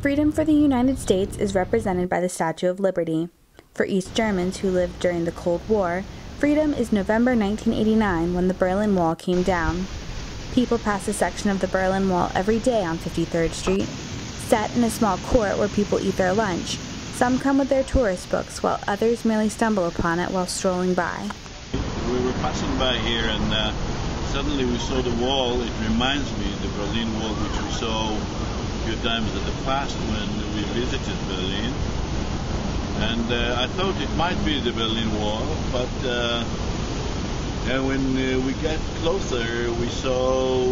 Freedom for the United States is represented by the Statue of Liberty. For East Germans who lived during the Cold War, freedom is November 1989 when the Berlin Wall came down. People pass a section of the Berlin Wall every day on 53rd Street, set in a small court where people eat their lunch. Some come with their tourist books, while others merely stumble upon it while strolling by. We were passing by here and suddenly we saw the wall. It reminds me of the Berlin Wall, which we saw a few times in the past when we visited Berlin. And I thought it might be the Berlin Wall, but and when we got closer, we saw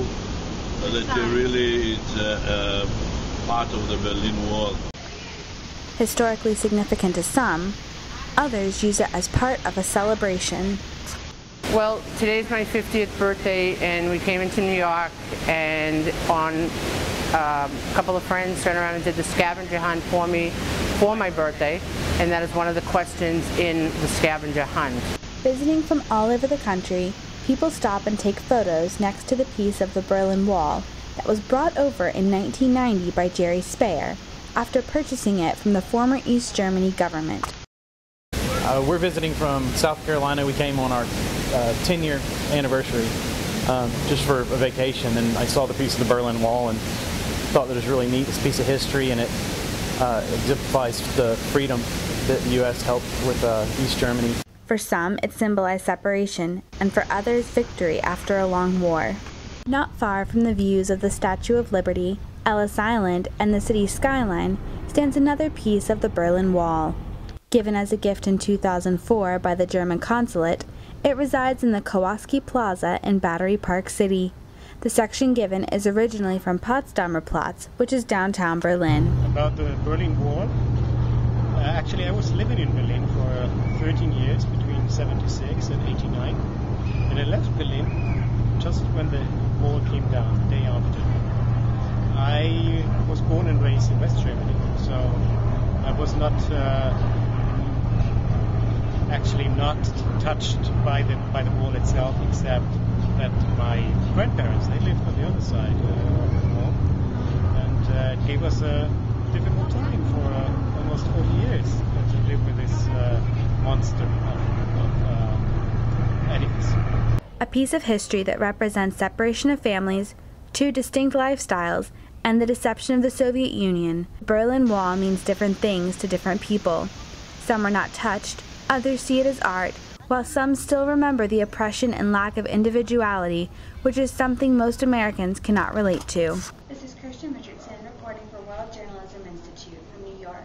that really it's part of the Berlin Wall. Historically significant to some, others use it as part of a celebration. Well, today's my 50th birthday, and we came into New York, and a couple of friends turned around and did the scavenger hunt for me for my birthday, and that is one of the questions in the scavenger hunt. Visiting from all over the country, people stop and take photos next to the piece of the Berlin Wall that was brought over in 1990 by Jerry Speyer after purchasing it from the former East Germany government. We're visiting from South Carolina. We came on our 10-year anniversary just for a vacation, and I saw the piece of the Berlin Wall and thought that it was really neat. It's a piece of history, and it exemplifies the freedom that the U.S. helped with East Germany. For some, it symbolized separation, and for others, victory after a long war. Not far from the views of the Statue of Liberty, Ellis Island, and the city's skyline stands another piece of the Berlin Wall. Given as a gift in 2004 by the German consulate, it resides in the Kowalski Plaza in Battery Park City. The section given is originally from Potsdamer Platz, which is downtown Berlin. About the Berlin Wall, actually I was living in Berlin for 13 years, between 76 and 89, and I left Berlin just when the wall came down, the day after. I was born and raised in West Germany, so I was not actually not touched by the wall itself, except that my grandparents, they lived on the other side of the wall, and it gave us a difficult time for almost 40 years to live with this monster of edifice. A piece of history that represents separation of families, two distinct lifestyles, and the deception of the Soviet Union. The Berlin Wall means different things to different people. Some are not touched, others see it as art, while some still remember the oppression and lack of individuality, which is something most Americans cannot relate to. This is Kirsten Richardson reporting for World Journalism Institute from New York.